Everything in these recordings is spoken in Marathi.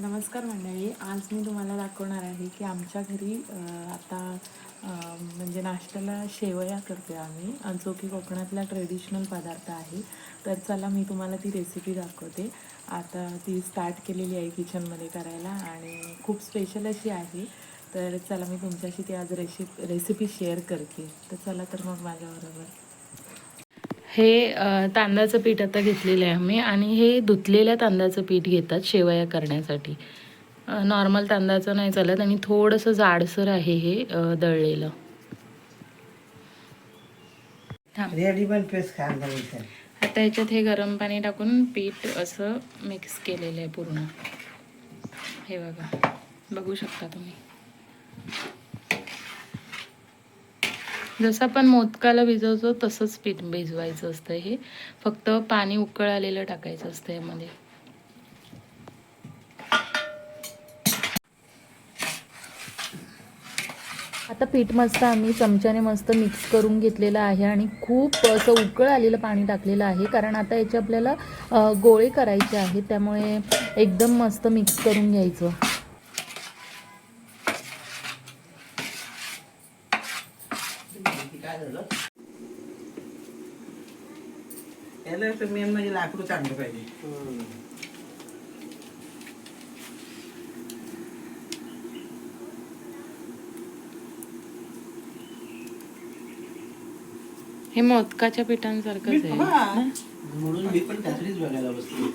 नमस्कार मंडळी. आज मी तुम्हाला दाखवणार आहे की आमच्या घरी आता म्हणजे नाश्त्याला शेवया करते आम्ही, जो की कोकणातला ट्रेडिशनल पदार्थ आहे. तर चला मी तुम्हाला ती रेसिपी दाखवते. आता ती स्टार्ट केलेली आहे किचनमध्ये करायला आणि खूप स्पेशल अशी आहे. तर चला मी तुमच्याशी ती आज रेसिपी शेअर करते. तर चला तर मग माझ्याबरोबर. हे तांदळाचं पीठ आता घेतलेलं आहे आम्ही आणि हे धुतलेल्या तांदळाचं पीठ घेतात शेवया करण्यासाठी. नॉर्मल तांदळाचं नाही चालत आणि थोडंसं जाडसर आहे हे दळलेलं. आता ह्याच्यात हे गरम पाणी टाकून पीठ असं मिक्स केलेलं आहे पूर्ण. हे बघा, बघू शकता तुम्ही. जसं आपण मोदकाला भिजवतो तसंच पीठ भिजवायचं असतं. हे फक्त पाणी उकळ आलेलं टाकायचं असतं यामध्ये. आता पीठ मस्त आम्ही चमच्याने मस्त मिक्स करून घेतलेलं आहे आणि खूप असं उकळ आलेलं पाणी टाकलेलं आहे, कारण आता याचे आपल्याला गोळे करायचे आहेत. त्यामुळे एकदम मस्त मिक्स करून घ्यायचं. मेन म्हणजे लाकूड चांगलं पाहिजे. हे मोदकाच्या पिठांसारखंच आहे ना? म्हणून मी पण त्यातलीच बघायला बसलो.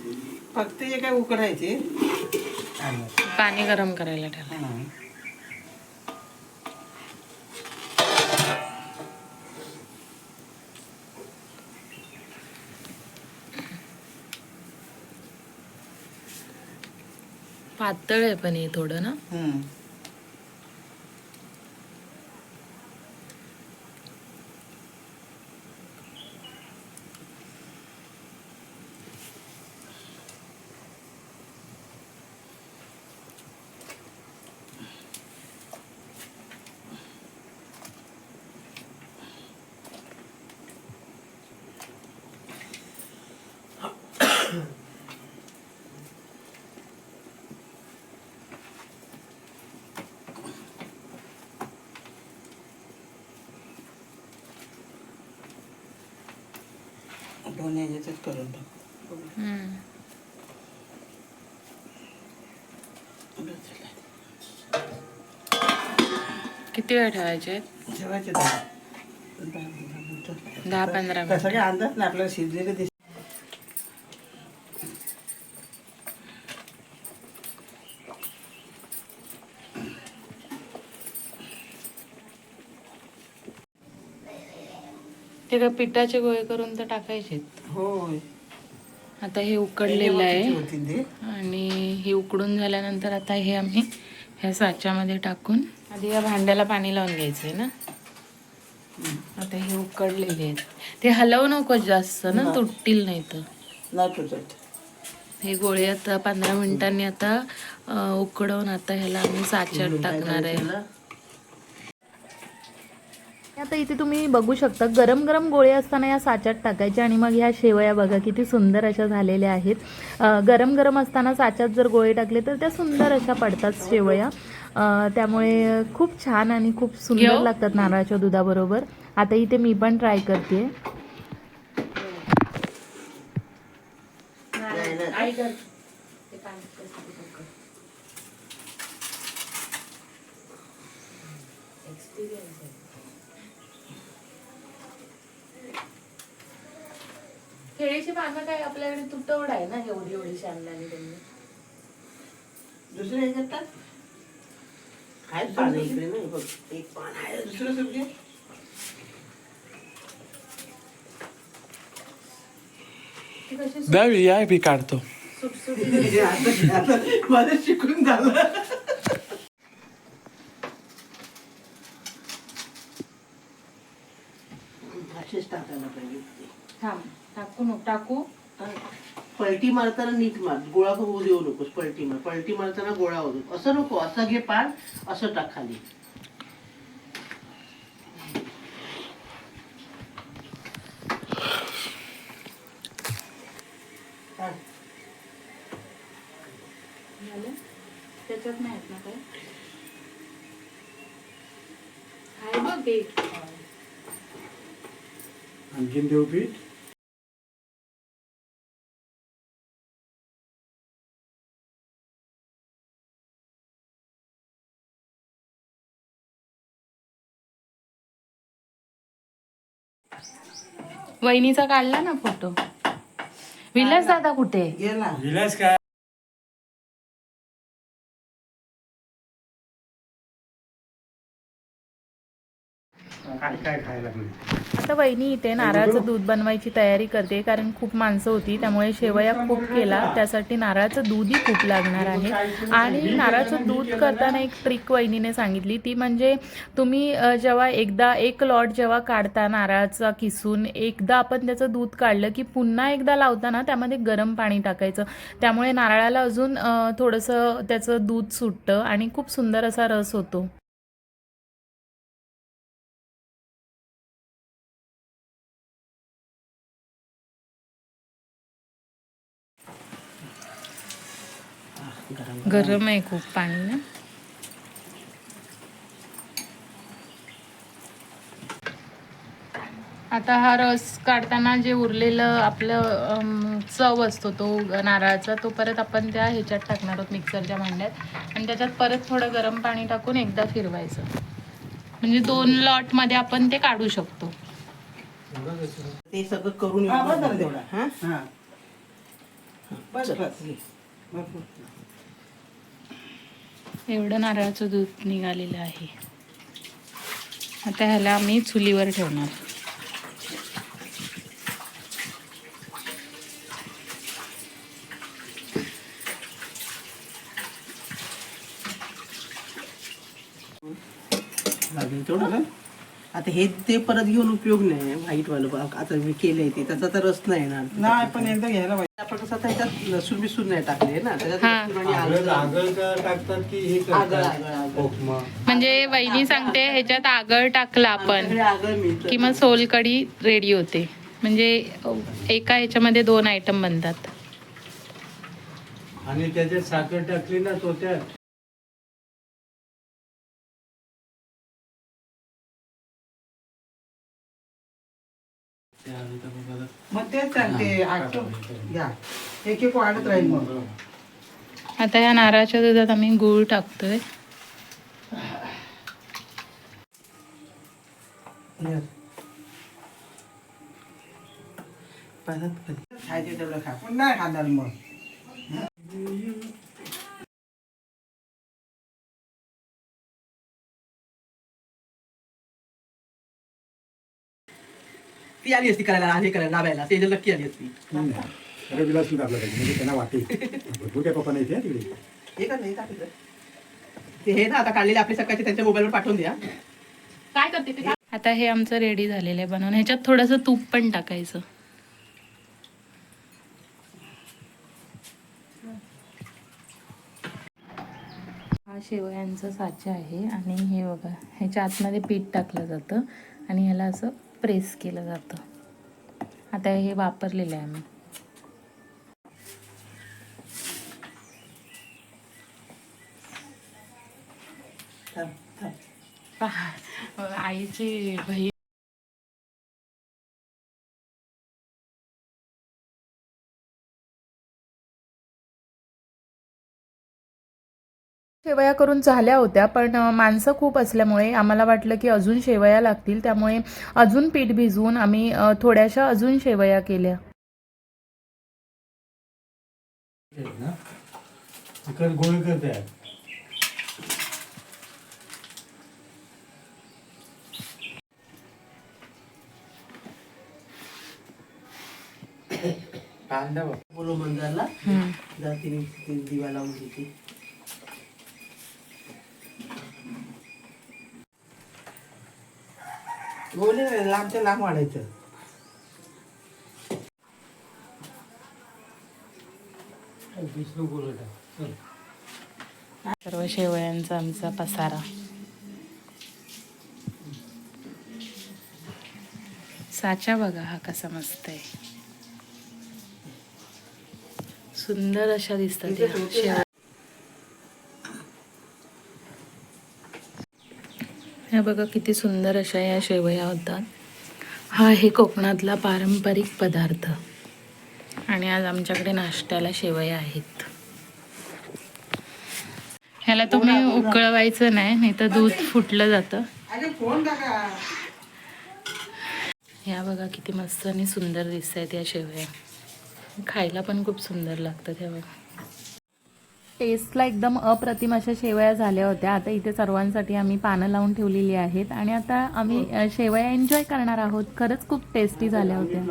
फक्त हे काय उकडायचे, पाणी गरम करायला ठेवा. पातळ आहे पण हे थोडं ना. दोन ह्याच्यात करून टाक. किती वेळ ठेवायचे? ठेवायचे 10-15 मिनिट. कसं काय अंदाज ना आपल्याला शिजलेले दिसत. ते का पिठाचे गोळे करून तर टाकायचे. होय. आता हे उकडलेलं आहे आणि हे उकडून झाल्यानंतर आता हे आम्ही ह्या साच्यामध्ये टाकून आधी या भांड्याला पाणी लावून घ्यायचंय ना. आता हे उकडलेले आहेत. ते हलवू नको जास्त ना, तुटतील नाही तर. नाही तुटत. हे गोळे आता 15 मिनिटांनी आता उकडवून आता ह्याला आम्ही साच्यात टाकणार आहे. आता इथे तुम्ही बघू शकता, गरम गरम गोळे असताना या साच्यात टाकायचे आणि मग ह्या शेवया बघा किती सुंदर अशा झालेल्या आहेत. गरम गरम असताना साच्यात जर गोळे टाकले तर त्या सुंदर अशा पडतात शेवया. त्यामुळे खूप छान आणि खूप सुंदर लागतात नारळाच्या दुधाबरोबर. आता इथे मी पण ट्राय करते. केळीची पानं काय आपल्याकडे तुटवड आहे ना, एवढी एवढी शांनाने त्यांनी. दुसरं ह्याच्यात टाक. काय पान इकडे नाही बघ, एक पान आहे दुसरं सब्जी. द्यावी या बी काढतो. माझं शिकून झालं. असेच टाकायला पाहिजे. थांब, टाकू नको टाकू. पलटी मारताना नीट मार, गोळा होऊ देऊ नकोस. पलटी मारताना गोळा होऊ दे. असं नको, असं घे पान, असं टाक खाली. त्याच्यात नाही आहेत ना काय? आहे बघ एक. आणखीन देऊ पीठ? वहिनीचा काढला ना फोटो. विलास दादा कुठे? गेला. विलास काय? काय काय खायला लागले? आता वहिनी इथे नारळाचं दूध बनवायची तयारी करते, कारण खूप माणसं होती त्यामुळे शेवया खूप केला, त्यासाठी नारळाचं दूधही खूप लागणार आहे. आणि नारळाचं दूध करताना एक ट्रिक वहिनीने सांगितली, ती म्हणजे तुम्ही जेव्हा एकदा एक लॉट जेव्हा काढता नारळाचा किसून, एकदा आपण त्याचं दूध काढलं की पुन्हा एकदा लावताना त्यामध्ये गरम पाणी टाकायचं, त्यामुळे नारळाला अजून थोडंसं त्याचं दूध सुटतं आणि खूप सुंदर असा रस होतो. गरम आहे खूप पाणी ना. आता हा रस काढताना जे उरलेलं आपलं चव असतो तो नारळाचा, तो परत आपण त्या ह्याच्यात टाकणार आहोत मिक्सरच्या भांड्यात, आणि त्याच्यात परत थोडं गरम पाणी टाकून एकदा फिरवायचं, म्हणजे 2 लॉटमध्ये आपण ते काढू शकतो. ते सगळं करून तेवढा. हा बस बस. एवढं नारळाचं दूध निघालेलं आहे. आता ह्याला आम्ही चुलीवर ठेवणार. लागेल तेवढं का? आता हे ते परत घेऊन उपयोग नाही. व्हाईट वालं आता मी केलंय ते, त्याचा तर रस नाही येणार. नाही पण एकदा घ्यायला पाहिजे. आपण कसं आता ह्याच्यात लसूण बिसून नाही टाकले ना, त्याच्यात लसूण आणि आगळ आगळ का टाकतात की हे आगळ करतात? आगळ आगळ. उपमा. म्हणजे वहिनी सांगते ह्याच्यात आगळ टाकला आपण आमच्याकडे आगळ मिळतं. की मग सोलकढी रेडी होते, म्हणजे एका ह्याच्यामध्ये 2 आयटम बनतात. आणि त्याच्यात साखर टाकली ना तो त्यात. मग तेच सांगते, घ्या एक एक वाढत राहील मग. आता या नारळाच्या दुधात आम्ही गूळ टाकतोय. खायचे तेवढं खा, पण नाही खाणार मग. ती आली असती करायला, हे करायला लावायला, ते नक्की आली असती. अरे विलास आपलं पाहिजे म्हणजे त्यांना वाटेल. भरपूर काय पप्पा नाही ते तिकडे. हे का नाही टाकायचं? ते हे ना आता काढलेले आपले सकाळचे त्यांच्या मोबाईलवर पाठवून द्या. काय करते ते? आता हे आमचं रेडी झालेलं आहे बनवून. ह्याच्यात थोडंसं तूप पण टाकायचं. हा शेवयांचा साचा आहे आणि हे बघा, ह्याच्या आतमध्ये पीठ टाकलं जातं आणि ह्याला असं प्रेस केलं जातं. आता हे वापरलेलं आहे आम्ही. आईची बहीण शेवया करून झाल्या होत्या, पण माणसं खूप असल्यामुळे आम्हाला वाटलं की अजून शेवया लागतील, त्यामुळे अजून पीठ भिजवून आम्ही थोड्याशा अजून शेवया केल्या. गोळ करतात. कांदा बोलो मंदारला जा, तिने दिवा लावून घेते. गोले लांबच्या लांब वाढायचं. सर्व शेवयांचा आमचा पसारा. साचा बघा हा कसा मस्त आहे, सुंदर अशा दिसतात या शेवया. ह्या बघा किती सुंदर अशा या शेवया होतात. हा आहे कोकणातला पारंपरिक पदार्थ आणि आज आमच्याकडे नाश्त्याला शेवया आहेत. ह्याला तुम्ही उकळवायचं नाही तर दूध फुटलं जातं. ह्या बघा किती मस्त आणि सुंदर दिसत आहेत या शेवया. खायला पण खूप सुंदर लागतात. ह्या बघा टेस्टला एकदम अप्रतिम अशा शेवया झाल्या होत्या. आता इथे सर्वांसाठी आम्ही पानं लावून ठेवलेली आहेत आणि आता आम्ही शेवया एन्जॉय करणार आहोत. खरंच खूप टेस्टी झाल्या होत्या.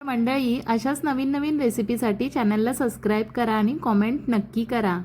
मंडळी, अशाच नवीन नवीन रेसिपीसाठी चॅनलला सबस्क्राईब करा आणि कॉमेंट नक्की करा.